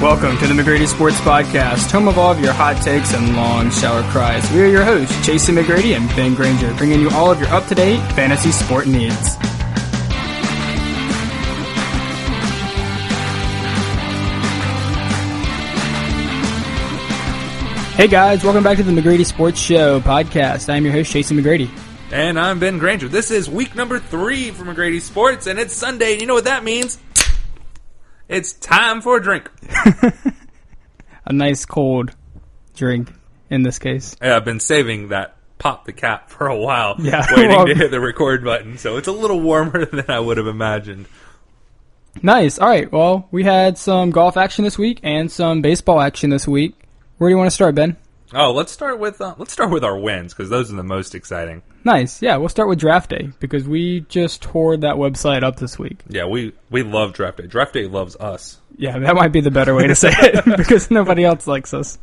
Welcome to the McGrady Sports Podcast, home of all of your hot takes and long shower cries. We are your hosts, ChaseyMcGrady and Ben Grainger, bringing you all of your up-to-date fantasy sport needs. Hey guys, welcome back to the McGrady Sports Show podcast. I'm your host, ChaseyMcGrady. And I'm Ben Grainger. This is week number 3 for McGrady Sports, and it's Sunday. And you know what that means? It's time for a drink. A nice cold drink, in this case. Yeah, I've been saving that pop the cap for a while, yeah, waiting to hit the record button. So it's a little warmer than I would have imagined. Nice. All right, well, we had some golf action this week and some baseball action this week. Where do you want to start, Ben? Oh, let's start with our wins, because those are the most exciting. Nice. Yeah, we'll start with DraftDay, because we just tore that website up this week. Yeah, we love DraftDay. DraftDay loves us. Yeah, that might be the better way to say it, because nobody else likes us.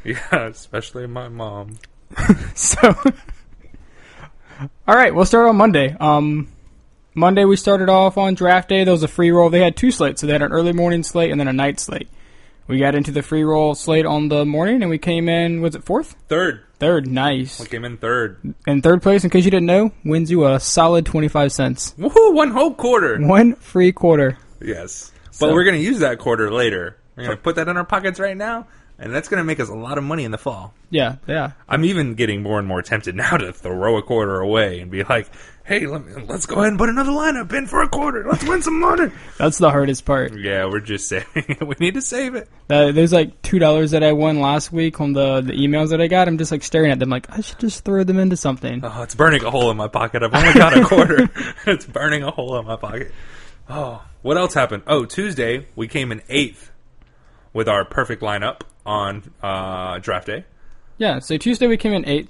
Yeah, especially my mom. So, all right, we'll start on Monday. Monday we started off on DraftDay. There was a free roll. They had 2 slates, so they had an early morning slate and then a night slate. We got into the free roll slate on the morning, and we came in, was it 4th? 3rd. 3rd, nice. We came in 3rd. And 3rd place, in case you didn't know, wins you a solid 25 cents. Woohoo, 1 whole quarter. 1 free quarter. Yes. But we're going to use that quarter later. We're going to put that in our pockets right now, and that's going to make us a lot of money in the fall. Yeah. I'm even getting more and more tempted now to throw a quarter away and be like, hey, let's go ahead and put another lineup in for a quarter. Let's win some money. That's the hardest part. Yeah, we're just saving it. We need to save it. There's like $2 that I won last week on the emails that I got. I'm just like staring at them like, I should just throw them into something. Oh, it's burning a hole in my pocket. I've only got a quarter. It's burning a hole in my pocket. Oh, what else happened? Oh, Tuesday, we came in 8th with our perfect lineup on DraftDay. Yeah, so Tuesday we came in 8th.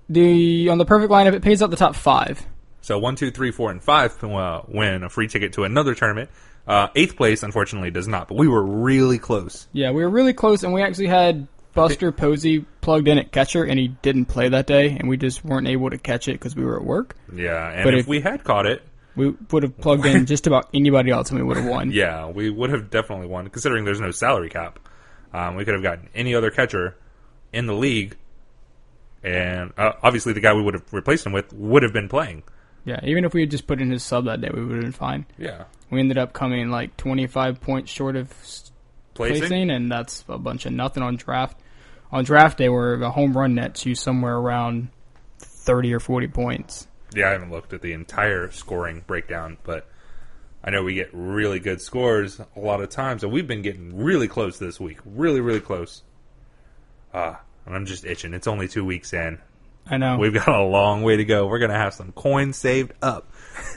On the perfect lineup, it pays out the top 5. So 1, 2, 3, 4, and 5 win a free ticket to another tournament. 8th place, unfortunately, does not, but we were really close. Yeah, we were really close, and we actually had Buster Posey plugged in at catcher, and he didn't play that day, and we just weren't able to catch it because we were at work. Yeah, and if we had caught it, we would have plugged in just about anybody else, and we would have won. Yeah, we would have definitely won, considering there's no salary cap. We could have gotten any other catcher in the league, and obviously the guy we would have replaced him with would have been playing. Yeah, even if we had just put in his sub that day, we would have been fine. Yeah. We ended up coming like 25 points short of placing, and that's a bunch of nothing on draft. On draft day, where the home run nets you somewhere around 30 or 40 points. Yeah, I haven't looked at the entire scoring breakdown, but I know we get really good scores a lot of times, and we've been getting really close this week. Really, really close. And I'm just itching. It's only 2 weeks in. I know. We've got a long way to go. We're going to have some coins saved up.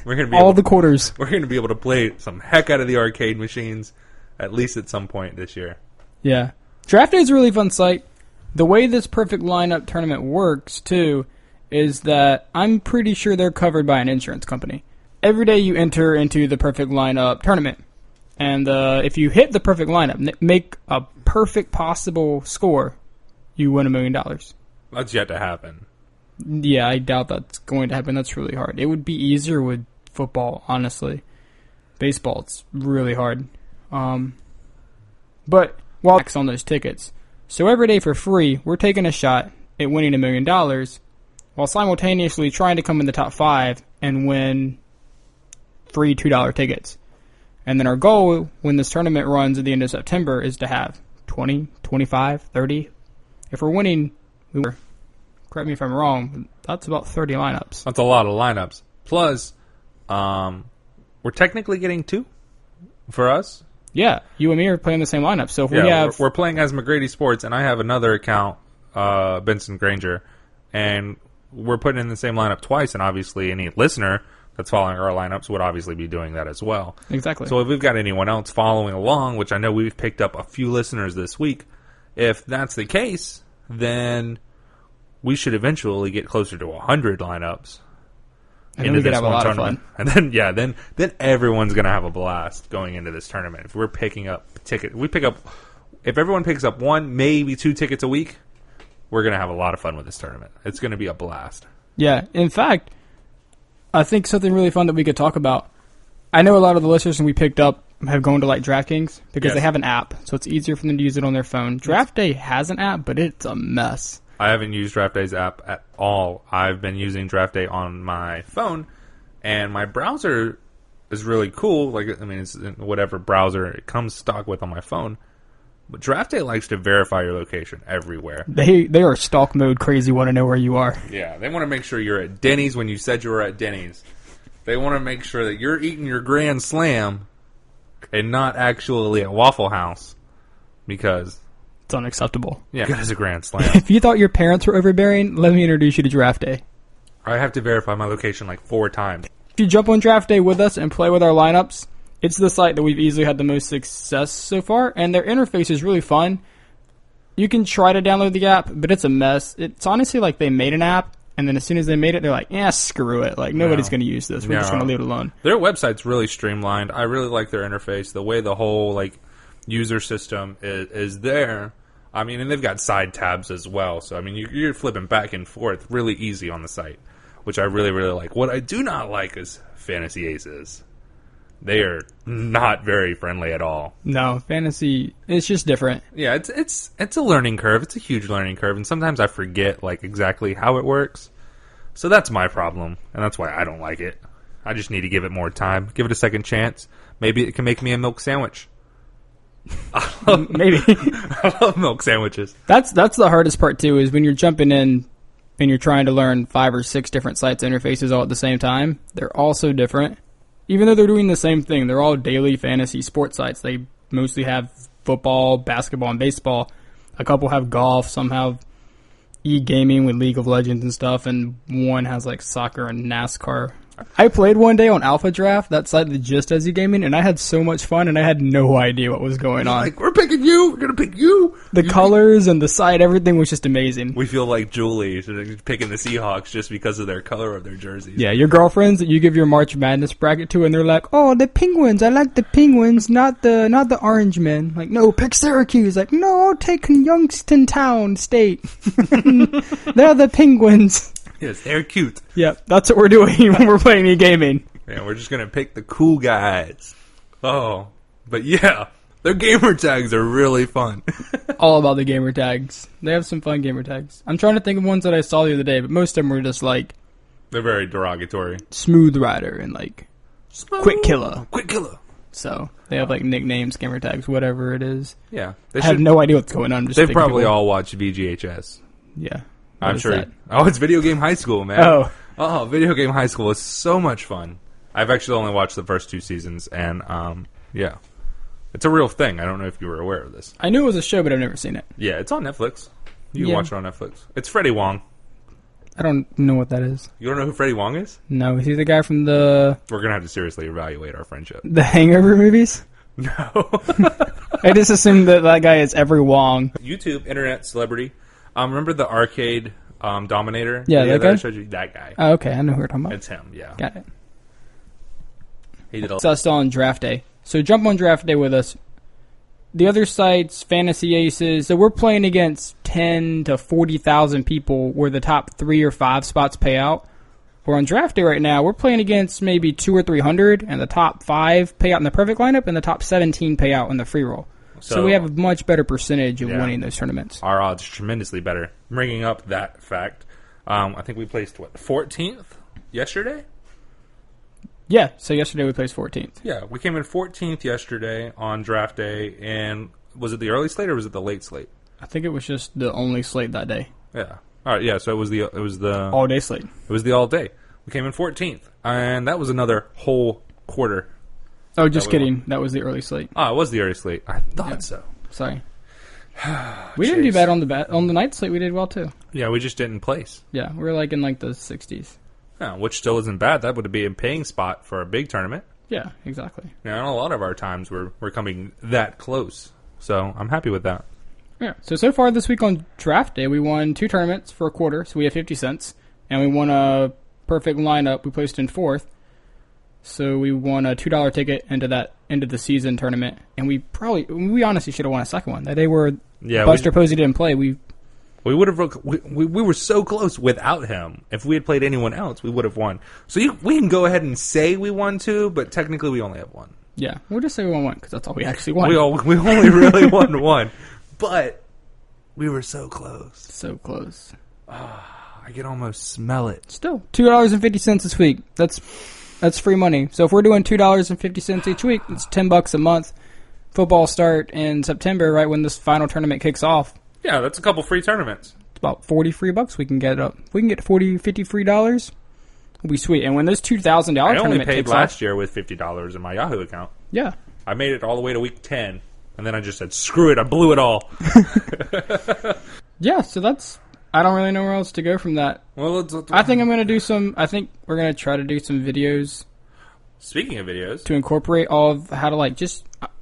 We're going to be all the quarters. We're going to be able to play some heck out of the arcade machines, at least at some point this year. Yeah. DraftDay is a really fun site. The way this perfect lineup tournament works, too, is that I'm pretty sure they're covered by an insurance company. Every day you enter into the perfect lineup tournament, and if you hit the perfect lineup, make a perfect possible score, you win $1 million. That's yet to happen. Yeah, I doubt that's going to happen. That's really hard. It would be easier with football, honestly. Baseball, it's really hard. But while on those tickets, so every day for free, we're taking a shot at winning $1 million, while simultaneously trying to come in the top 5 and win free $2 tickets. And then our goal when this tournament runs at the end of September is to have 20, 25, 30. If we're winning, correct me if I'm wrong, that's about 30 lineups. That's a lot of lineups. Plus, we're technically getting 2 for us. Yeah, you and me are playing the same lineup. So if we're playing as McGrady Sports, and I have another account, Benson Grainger, and we're putting in the same lineup twice, and obviously any listener that's following our lineups would obviously be doing that as well. Exactly. So if we've got anyone else following along, which I know we've picked up a few listeners this week, if that's the case, then we should eventually get closer to 100 lineups. And then we could have a lot of fun. And then, then everyone's going to have a blast going into this tournament. If we're picking up tickets, if everyone picks up 1, maybe 2 tickets a week, we're going to have a lot of fun with this tournament. It's going to be a blast. Yeah. In fact, I think something really fun that we could talk about, I know a lot of the listeners, and we picked up have gone to like DraftKings because Yes. they have an app, so it's easier for them to use it on their phone. DraftDay has an app, but it's a mess. I haven't used DraftDay's app at all. I've been using DraftDay on my phone, and my browser is really cool. Like, I mean, it's whatever browser it comes stock with on my phone. But DraftDay likes to verify your location everywhere. They are stalk mode crazy, want to know where you are. Yeah, they want to make sure you're at Denny's when you said you were at Denny's. They want to make sure that you're eating your Grand Slam and not actually at Waffle House, because It's unacceptable. yeah, it is a Grand Slam. If you thought your parents were overbearing, let me introduce you to DraftDay. I have to verify my location like 4 times. If you jump on DraftDay with us and play with our lineups, it's the site that we've easily had the most success so far, and their interface is really fun. You can try to download the app, but it's a mess. It's honestly like they made an app, and then as soon as they made it, they're like, yeah, screw it. Like, nobody's going to use this. We're just going to leave it alone. Their website's really streamlined. I really like their interface. The way the whole like user system is there. I mean, and they've got side tabs as well. So, I mean, you're flipping back and forth really easy on the site, which I really, really like. What I do not like is Fantasy Aces. They are not very friendly at all. No, fantasy, it's just different. Yeah, it's a learning curve. It's a huge learning curve, and sometimes I forget like exactly how it works. So that's my problem, and that's why I don't like it. I just need to give it more time, give it a second chance. Maybe it can make me a milk sandwich. Maybe. I love milk sandwiches. That's the hardest part, too, is when you're jumping in and you're trying to learn 5 or 6 different sites interfaces all at the same time. They're all so different. Even though they're doing the same thing, they're all daily fantasy sports sites. They mostly have football, basketball, and baseball. A couple have golf. Some have e-gaming with League of Legends and stuff. And one has like soccer and NASCAR. I played one day on Alpha Draft, that site that just does e-gaming, and I had so much fun, and I had no idea what was going on. Like, we're picking you. We're going to pick you. The colors and the site, everything was just amazing. We feel like Julie picking the Seahawks just because of their color of their jerseys. Yeah, your girlfriends that you give your March Madness bracket to, and they're like, "Oh, the Penguins. I like the Penguins, not the Orange Men." Like, no, pick Syracuse. Like, no, I'll take Youngstown State. They're the Penguins. Yes, they're cute. Yep, that's what we're doing when we're playing e-gaming. Yeah, we're just going to pick the cool guys. Oh, but yeah, their gamer tags are really fun. All about the gamer tags. They have some fun gamer tags. I'm trying to think of ones that I saw the other day, but most of them were just like... They're very derogatory. Smooth Rider and like... Quick Killer. Quick Killer. So, they have like nicknames, gamer tags, whatever it is. Yeah. I have no idea what's going on. They've probably all watched VGHS. Yeah. I'm sure. That? Oh, it's Video Game High School, man. Oh, Video Game High School is so much fun. I've actually only watched the first 2 seasons, and yeah, it's a real thing. I don't know if you were aware of this. I knew it was a show, but I've never seen it. Yeah, it's on Netflix. You can watch it on Netflix. It's Freddie Wong. I don't know what that is. You don't know who Freddie Wong is? No, is he the guy from the... We're going to have to seriously evaluate our friendship. The Hangover movies? No. I just assumed that guy is every Wong. YouTube, internet celebrity. Remember the arcade Dominator? Yeah, that guy? I showed you that guy. Oh, okay, I know who we're talking about. It's him, yeah. Got it. He did So still on DraftDay. So jump on DraftDay with us. The other sites, Fantasy Aces, so we're playing against 10 to 40,000 people where the top 3 or 5 spots pay out. We're on DraftDay right now. We're playing against maybe 200 or 300, and the top 5 pay out in the perfect lineup, and the top 17 pay out in the free roll. So we have a much better percentage of winning those tournaments. Our odds are tremendously better. Bringing up that fact, I think we placed, 14th yesterday? Yeah, so yesterday we placed 14th. Yeah, we came in 14th yesterday on Draft Day, and was it the early slate or was it the late slate? I think it was just the only slate that day. Yeah. All right, yeah, so it was the all-day slate. It was the all-day. We came in 14th, and that was another whole quarter. Oh, just kidding. That was the early slate. Oh, it was the early slate. I thought so. Sorry. We didn't do bad on the night slate. We did well, too. Yeah, we just didn't place. Yeah, we were like in like the 60s. Yeah, which still isn't bad. That would be a paying spot for a big tournament. Yeah, exactly. Yeah, and a lot of our times we're coming that close. So I'm happy with that. Yeah. So far this week on Draft Day, we won 2 tournaments for a quarter, so we have 50 cents. And we won a perfect lineup. We placed in 4th. So we won a $2 ticket into that end of the season tournament. And we honestly should have won a second one. That day where Buster Posey didn't play, we would have. We were so close without him. If we had played anyone else, we would have won. So we can go ahead and say we won 2, but technically we only have 1. Yeah, we'll just say we won one because that's all we actually won. We only really won one, but we were so close. So close. I can almost smell it. Still, $2.50 this week. That's free money. So if we're doing $2.50 each week, it's $10 a month. Football start in September, right when this final tournament kicks off. Yeah, that's a couple free tournaments. It's about 40 free bucks we can get up. If we can get 40, 50 free dollars, it'll be sweet. And when this $2,000 tournament I only paid kicks last off, year with $50 in my Yahoo account. Yeah. I made it all the way to week 10, and then I just said, screw it, I blew it all. Yeah, so I don't really know where else to go from that. Well, I think we're going to try to do some videos. Speaking of videos. To incorporate all of how to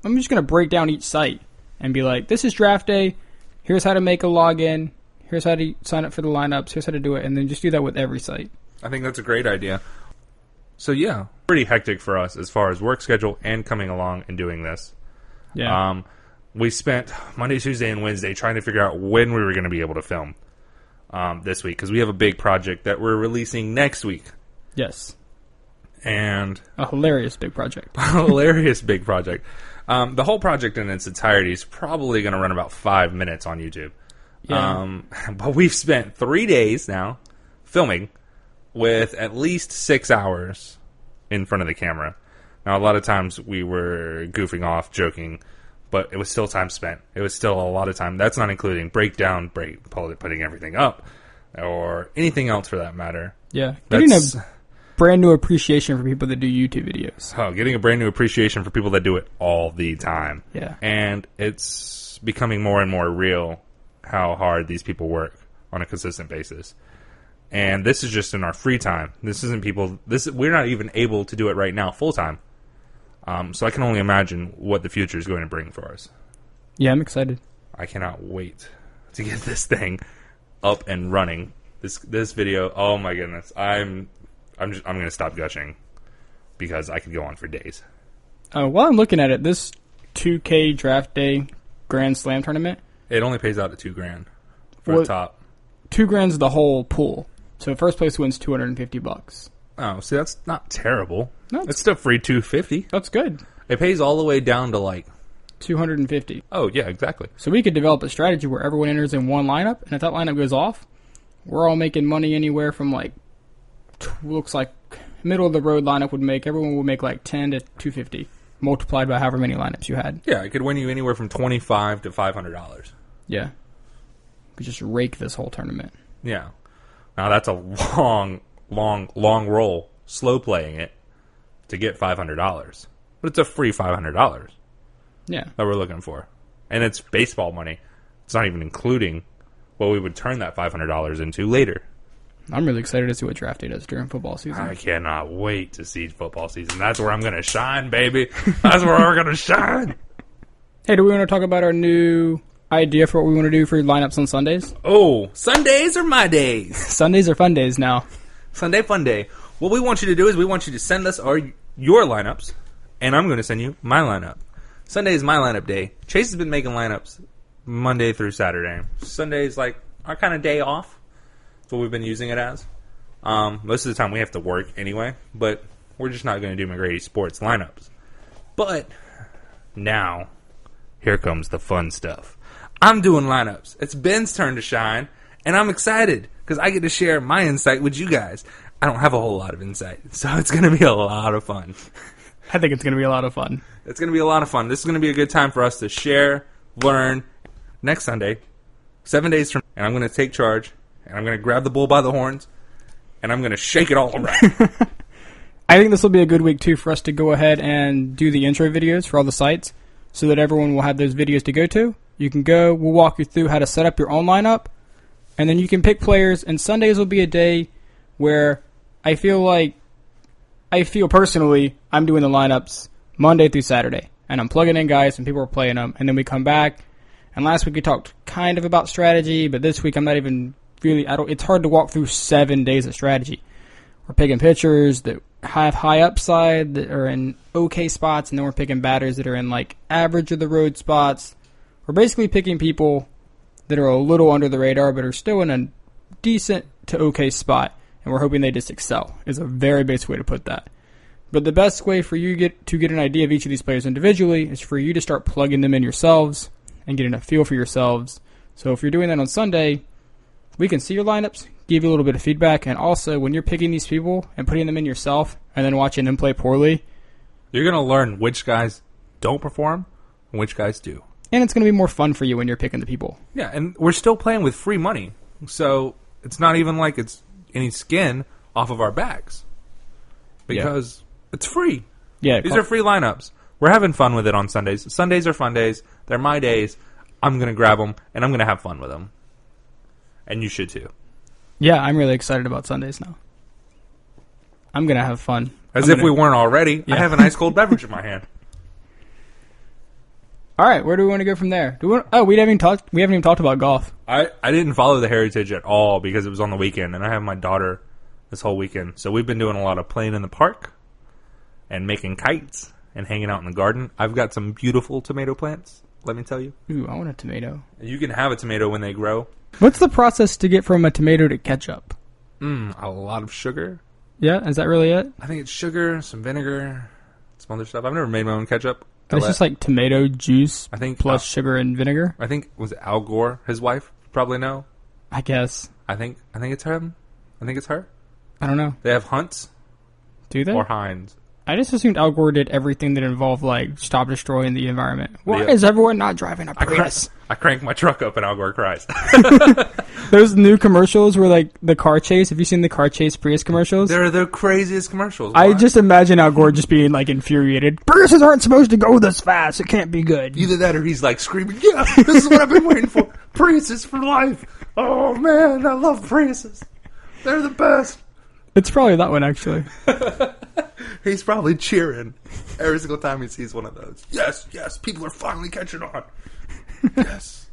I'm just going to break down each site and be like, this is DraftDay. Here's how to make a login. Here's how to sign up for the lineups. Here's how to do it. And then just do that with every site. I think that's a great idea. So, yeah, pretty hectic for us as far as work schedule and coming along and doing this. Yeah. We spent Monday, Tuesday, and Wednesday trying to figure out when we were going to be able to film this week because we have a big project that we're releasing next week. Yes. And a hilarious big project. Hilarious big project. The whole project in its entirety is probably going to run about 5 minutes on YouTube. Yeah. But we've spent 3 days now filming with at least 6 hours in front of the camera. Now, a lot of times we were goofing off, joking, but it was still time spent. It was still a lot of time. That's not including putting everything up, or anything else for that matter. Yeah. Getting a brand new appreciation for people that do YouTube videos. Oh, getting a brand new appreciation for people that do it all the time. Yeah. And it's becoming more and more real how hard these people work on a consistent basis. And this is just in our free time. This isn't we're not even able to do it right now full time. So I can only imagine what the future is going to bring for us. Yeah, I'm excited. I cannot wait to get this thing up and running. This video, oh my goodness. I'm going to stop gushing because I could go on for days. While I'm looking at it, this 2K DraftDay Grand Slam tournament, it only pays out at $2,000 for the top. $2,000 is the whole pool. So first place wins $250. Oh, see, that's not terrible. No, it's still free $250. That's good. It pays all the way down to like $250. Oh yeah, exactly. So we could develop a strategy where everyone enters in one lineup, and if that lineup goes off, we're all making money anywhere from looks like middle of the road lineup everyone would make like 10 to $250 multiplied by however many lineups you had. Yeah, it could win you anywhere from $25 to $500. Yeah. We just rake this whole tournament. Yeah. Now that's a long roll, slow playing it to get $500. But it's a free $500. Yeah. That we're looking for. And it's baseball money. It's not even including what we would turn that $500 into later. I'm really excited to see what DraftDay does during football season. I cannot wait to see football season. That's where I'm going to shine, baby. That's where we're going to shine. Hey, do we want to talk about our new idea for what we want to do for lineups on Sundays? Oh, Sundays are my days. Sundays are fun days now. Sunday fun day. What we want you to do is we want you to send us your lineups, and I'm going to send you my lineup. Sunday is my lineup day. Chase has been making lineups Monday through Saturday. Sunday is like our kind of day off. That's what we've been using it as. Most of the time we have to work anyway, but we're just not going to do McGrady Sports lineups. But now, here comes the fun stuff. I'm doing lineups. It's Ben's turn to shine, and I'm excited because I get to share my insight with you guys. I don't have a whole lot of insight, so it's going to be a lot of fun. I think it's going to be a lot of fun. It's going to be a lot of fun. This is going to be a good time for us to share, learn. Next Sunday, 7 days from, and I'm going to take charge, and I'm going to grab the bull by the horns, and I'm going to shake it all around. I think this will be a good week, too, for us to go ahead and do the intro videos for all the sites so that everyone will have those videos to go to. You can go, we'll walk you through how to set up your own lineup, and then you can pick players, and Sundays will be a day where I feel personally I'm doing the lineups Monday through Saturday, and I'm plugging in guys, and people are playing them, and then we come back, and last week we talked kind of about strategy, but this week I'm not even really, it's hard to walk through 7 days of strategy. We're picking pitchers that have high upside, that are in okay spots, and then we're picking batters that are in like average of the road spots. We're basically picking people that are a little under the radar, but are still in a decent to okay spot, and we're hoping they just excel, is a very basic way to put that. But the best way for you to get an idea of each of these players individually is for you to start plugging them in yourselves and getting a feel for yourselves. So if you're doing that on Sunday, we can see your lineups, give you a little bit of feedback, and also when you're picking these people and putting them in yourself and then watching them play poorly, you're going to learn which guys don't perform and which guys do. And it's going to be more fun for you when you're picking the people. Yeah, and we're still playing with free money. So it's not even like it's any skin off of our backs. Because it's free. Yeah, These are free lineups. We're having fun with it on Sundays. Sundays are fun days. They're my days. I'm going to grab them, and I'm going to have fun with them. And you should too. Yeah, I'm really excited about Sundays now. I'm going to have fun. We weren't already. Yeah. I have an ice cold beverage in my hand. All right, where do we want to go from there? We haven't even talked about golf. I didn't follow the Heritage at all because it was on the weekend, and I have my daughter this whole weekend. So we've been doing a lot of playing in the park and making kites and hanging out in the garden. I've got some beautiful tomato plants, let me tell you. Ooh, I want a tomato. You can have a tomato when they grow. What's the process to get from a tomato to ketchup? A lot of sugar. Yeah, is that really it? I think it's sugar, some vinegar, some other stuff. I've never made my own ketchup. It's just like tomato juice plus sugar and vinegar? I think, was it Al Gore, his wife? Probably know. I guess. I think it's him. I think it's her. I don't know. They have Hunt's. Do they? Or Heinz. I just assumed Al Gore did everything that involved, like, stop destroying the environment. Why is everyone not driving a Prius? I crank my truck up and Al Gore cries. Those new commercials were like the car chase. Have you seen the car chase Prius commercials? They're the craziest commercials. I just imagine Al Gore just being, like, infuriated. Priuses aren't supposed to go this fast. It can't be good. Either that or he's, like, screaming, yeah, this is what I've been waiting for. Priuses for life. Oh, man, I love Priuses. They're the best. It's probably that one, actually. He's probably cheering every single time he sees one of those. Yes, yes, people are finally catching on. Yes.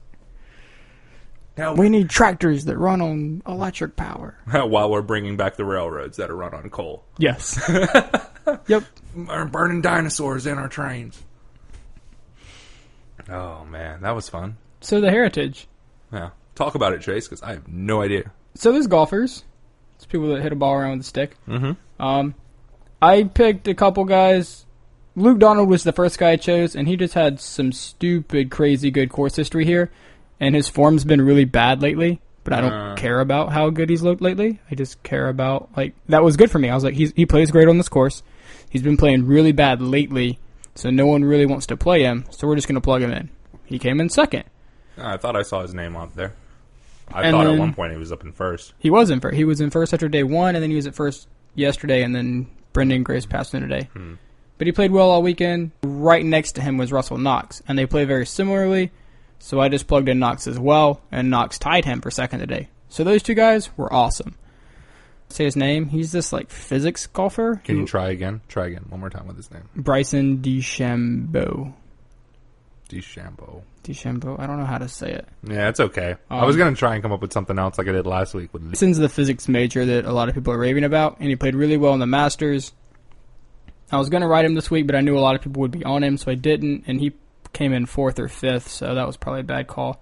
Now we need tractors that run on electric power. While we're bringing back the railroads that are run on coal. Yes. Yep. We're burning dinosaurs in our trains. Oh, man, that was fun. So the Heritage. Yeah. Talk about it, Chase, because I have no idea. So there's golfers. It's people that hit a ball around with a stick. Mm-hmm. I picked a couple guys. Luke Donald was the first guy I chose, and he just had some stupid, crazy good course history here. And his form's been really bad lately, but I don't care about how good he's looked lately. I just care about, like, that was good for me. I was like, he plays great on this course. He's been playing really bad lately, so no one really wants to play him, so we're just going to plug him in. He came in second. I thought I saw his name up there. I thought at one point he was up in first. He was in first. He was in first after day one, and then he was at first yesterday, and then Brendan Grace passed him today. But he played well all weekend. Right next to him was Russell Knox, and they play very similarly, so I just plugged in Knox as well, and Knox tied him for second today. So those two guys were awesome. Say his name. He's this, like, physics golfer. Can you try again? Try again. One more time with his name. Bryson DeChambeau. DeChambeau. I don't know how to say it. Yeah, it's okay. I was going to try and come up with something else like I did last week. Bryson's the physics major that a lot of people are raving about, and he played really well in the Masters. I was going to write him this week, but I knew a lot of people would be on him, so I didn't, and he came in fourth or fifth, so that was probably a bad call.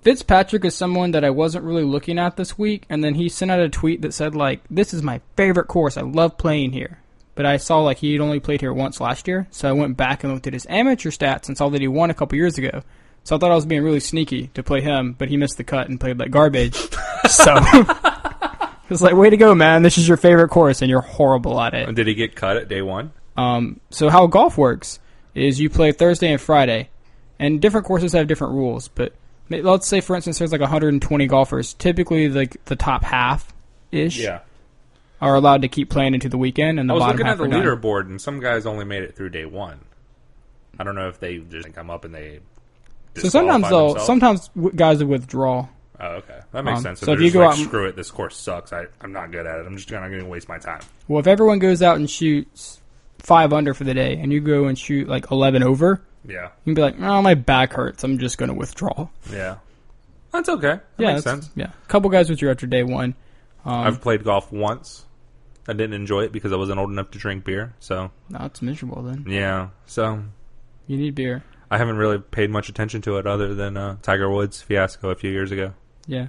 Fitzpatrick is someone that I wasn't really looking at this week, and then he sent out a tweet that said, like, this is my favorite course. I love playing here. But I saw, like, he had only played here once last year, so I went back and looked at his amateur stats and saw that he won a couple years ago. So I thought I was being really sneaky to play him, but he missed the cut and played like garbage. So it's like, way to go, man. This is your favorite course, and you're horrible at it. Did he get cut at day one? So how golf works is you play Thursday and Friday, and different courses have different rules. But let's say, for instance, there's like 120 golfers. Typically, like the top half-ish are allowed to keep playing into the weekend, and the bottom half are done. I was looking at the leaderboard, and some guys only made it through day one. I don't know if they just come up and they sometimes guys will withdraw. Oh, okay. That makes sense. So if you go out, screw it, this course sucks. I'm not good at it. I'm just not going to waste my time. Well, if everyone goes out and shoots 5 under for the day, and you go and shoot like 11 over, you can be like, oh, my back hurts. I'm just going to withdraw. Yeah. That's okay. That makes sense. Yeah. A couple guys withdrew after day one. I've played golf once. I didn't enjoy it because I wasn't old enough to drink beer. So no, it's miserable then. Yeah. So you need beer. I haven't really paid much attention to it other than Tiger Woods' fiasco a few years ago. Yeah.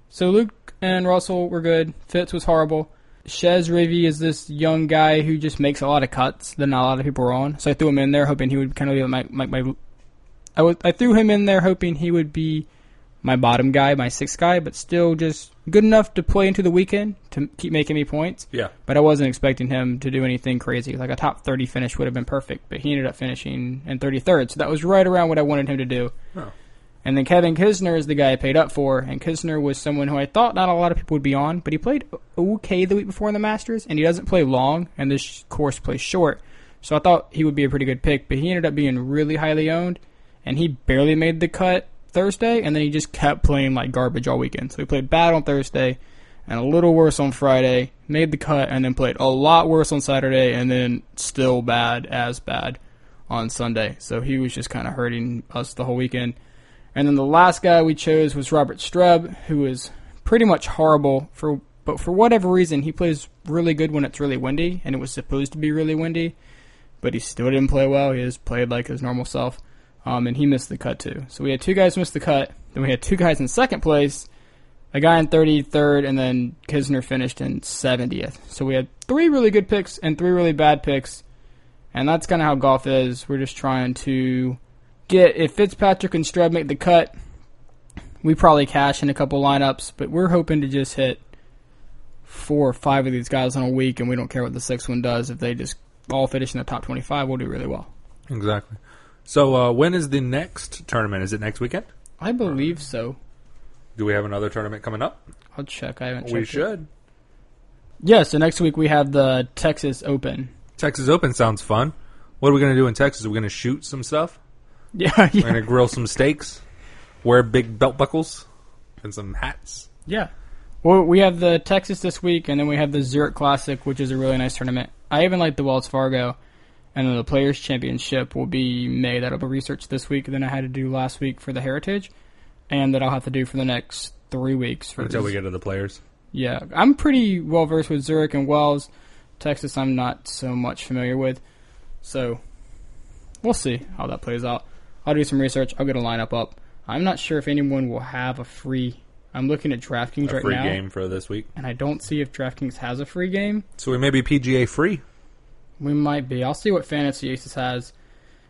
So Luke and Russell were good. Fitz was horrible. Chez Rivy is this young guy who just makes a lot of cuts that not a lot of people are on. So I threw him in there hoping he would kind of be my I threw him in there hoping he would be my bottom guy, my sixth guy, but still just good enough to play into the weekend to keep making me points. Yeah. But I wasn't expecting him to do anything crazy. Like a top 30 finish would have been perfect, but he ended up finishing in 33rd. So that was right around what I wanted him to do. Oh. And then Kevin Kisner is the guy I paid up for, and Kisner was someone who I thought not a lot of people would be on, but he played okay the week before in the Masters, and he doesn't play long, and this course plays short. So I thought he would be a pretty good pick, but he ended up being really highly owned, and he barely made the cut Thursday, and then he just kept playing like garbage all weekend. So he played bad on Thursday and a little worse on Friday, made the cut, and then played a lot worse on Saturday, and then still bad on Sunday. So he was just kind of hurting us the whole weekend. And then the last guy we chose was Robert Strub, who is pretty much horrible, but for whatever reason, he plays really good when it's really windy, and it was supposed to be really windy, but he still didn't play well. He just played like his normal self. And he missed the cut too. So we had two guys miss the cut. Then we had two guys in second place, a guy in 33rd, and then Kisner finished in 70th. So we had three really good picks and three really bad picks. And that's kind of how golf is. We're just trying to get, if Fitzpatrick and Strub make the cut, we probably cash in a couple lineups. But we're hoping to just hit 4 or 5 of these guys in a week, and we don't care what the sixth one does. If they just all finish in the top 25, we'll do really well. Exactly. So when is the next tournament? Is it next weekend? I believe so. Do we have another tournament coming up? I'll check. I haven't checked. We should. Yeah, so next week we have the Texas Open. Texas Open sounds fun. What are we going to do in Texas? Are we going to shoot some stuff? Yeah. We're going to grill some steaks, wear big belt buckles, and some hats. Yeah. Well, we have the Texas this week, and then we have the Zurich Classic, which is a really nice tournament. I even like the Wells Fargo. And then the Players' Championship will be May. That'll be research this week than I had to do last week for the Heritage. And that I'll have to do for the next 3 weeks. Until we get to the Players. Yeah. I'm pretty well-versed with Zurich and Wells. Texas I'm not so much familiar with. So, we'll see how that plays out. I'll do some research. I'll get a lineup up. I'm not sure if anyone will have a free... I'm looking at DraftKings right now. A free game for this week. And I don't see if DraftKings has a free game. So we may be PGA free. We might be. I'll see what Fantasy Aces has.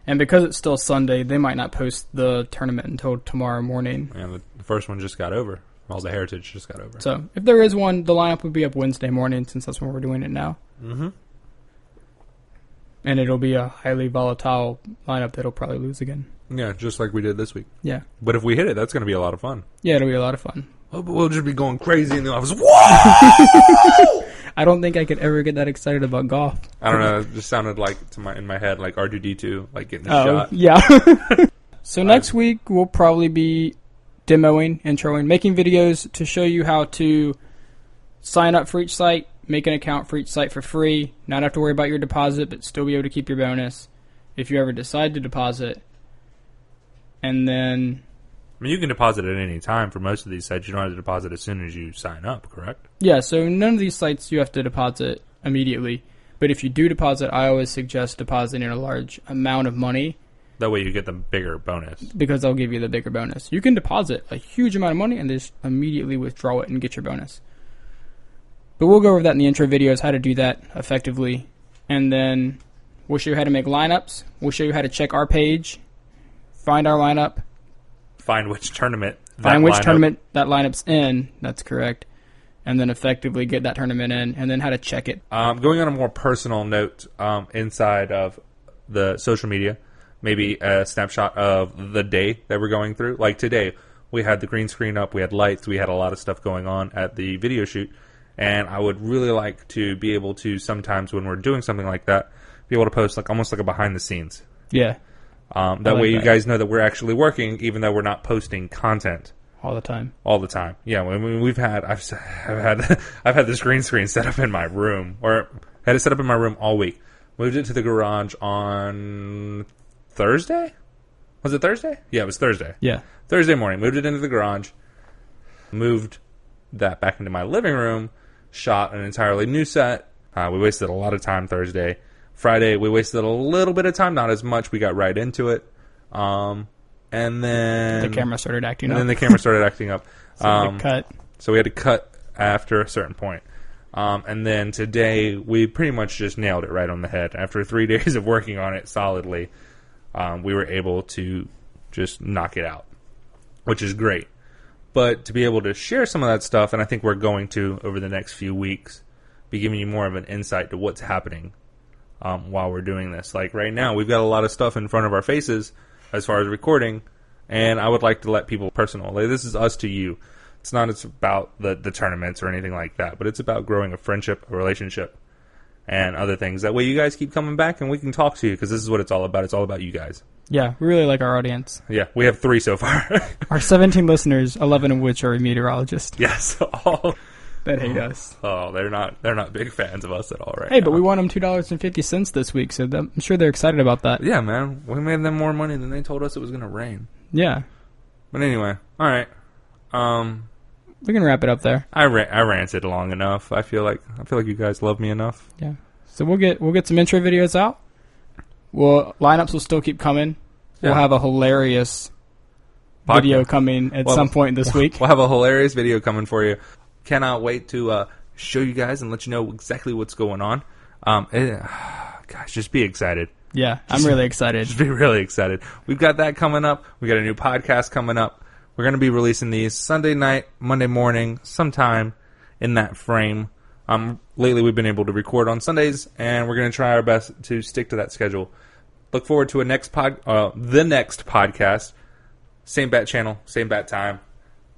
And because it's still Sunday, they might not post the tournament until tomorrow morning. Yeah, the first one just got over. Well, the Heritage just got over. So, if there is one, the lineup would be up Wednesday morning, since that's when we're doing it now. Mm-hmm. And it'll be a highly volatile lineup that'll probably lose again. Yeah, just like we did this week. Yeah. But if we hit it, that's going to be a lot of fun. Yeah, it'll be a lot of fun. Oh, but we'll just be going crazy in the office. Whoa! I don't think I could ever get that excited about golf. I don't know. It just sounded like in my head like R2-D2, like getting a shot. Yeah. So next week we'll probably be demoing, introing, making videos to show you how to sign up for each site, make an account for each site for free, not have to worry about your deposit, but still be able to keep your bonus if you ever decide to deposit. And then... I mean, you can deposit at any time for most of these sites. You don't have to deposit as soon as you sign up, correct? Yeah, so none of these sites you have to deposit immediately. But if you do deposit, I always suggest depositing a large amount of money. That way you get the bigger bonus. Because they'll give you the bigger bonus. You can deposit a huge amount of money and just immediately withdraw it and get your bonus. But we'll go over that in the intro videos, how to do that effectively. And then we'll show you how to make lineups. We'll show you how to check our page, find our lineup. Find which tournament tournament that lineup's in. That's correct. And then effectively get that tournament in, and then how to check it. Going on a more personal note, inside of the social media, maybe a snapshot of the day that we're going through. Like today, we had the green screen up, we had lights, we had a lot of stuff going on at the video shoot. And I would really like to be able to, sometimes when we're doing something like that, be able to post like almost like a behind the scenes. Yeah. That way you guys know that we're actually working, even though we're not posting content all the time. Yeah, I've had this green screen set up in my room, or had it set up in my room all week. Moved it to the garage on Thursday. Was it Thursday? Yeah, it was Thursday. Yeah, Thursday morning. Moved it into the garage. Moved that back into my living room. Shot an entirely new set. We wasted a lot of time Thursday. Friday, we wasted a little bit of time, not as much. We got right into it. And then... the camera started acting up. And then the camera started acting up. So we cut. So we had to cut after a certain point. And then today, we pretty much just nailed it right on the head. After 3 days of working on it solidly, we were able to just knock it out, which is great. But to be able to share some of that stuff, and I think we're going to, over the next few weeks, be giving you more of an insight to what's happening while we're doing this. Like right now, we've got a lot of stuff in front of our faces as far as recording, and I would like to let people personal. Like, this is us to you. It's about the tournaments or anything like that, but it's about growing a friendship, a relationship, and other things. That way you guys keep coming back and we can talk to you, because this is what it's all about. It's all about you guys. Yeah, we really like our audience. Yeah, we have 3 so far. Our 17 listeners, 11 of which are meteorologists. Yes, all that hate us. Oh, they're not big fans of us at all right Hey, now. but we won them $2.50 this week, so I'm sure they're excited about that. Yeah, man. We made them more money than they told us it was going to rain. Yeah. But anyway, all right. We can wrap it up there. I ranted long enough. I feel like you guys love me enough. Yeah. So we'll get some intro videos out. Lineups will still keep coming. We'll have a hilarious video coming at some point this week. We'll have a hilarious video coming for you. Cannot wait to show you guys and let you know exactly what's going on. Guys, just be excited. Yeah, I'm really excited. Just be really excited. We've got that coming up. We got a new podcast coming up. We're going to be releasing these Sunday night, Monday morning, sometime in that frame. Lately, we've been able to record on Sundays, and we're going to try our best to stick to that schedule. Look forward to the next podcast. Same bat channel, same bat time.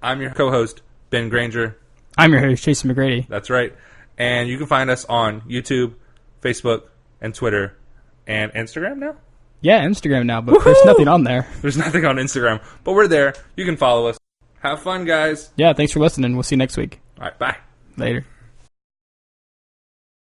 I'm your co-host, Ben Grainger. I'm your host, ChaseyMcGrady. That's right. And you can find us on YouTube, Facebook, and Twitter, and Instagram now? Yeah, Instagram now, but there's nothing on there. There's nothing on Instagram, but we're there. You can follow us. Have fun, guys. Yeah, thanks for listening. We'll see you next week. All right, bye. Later.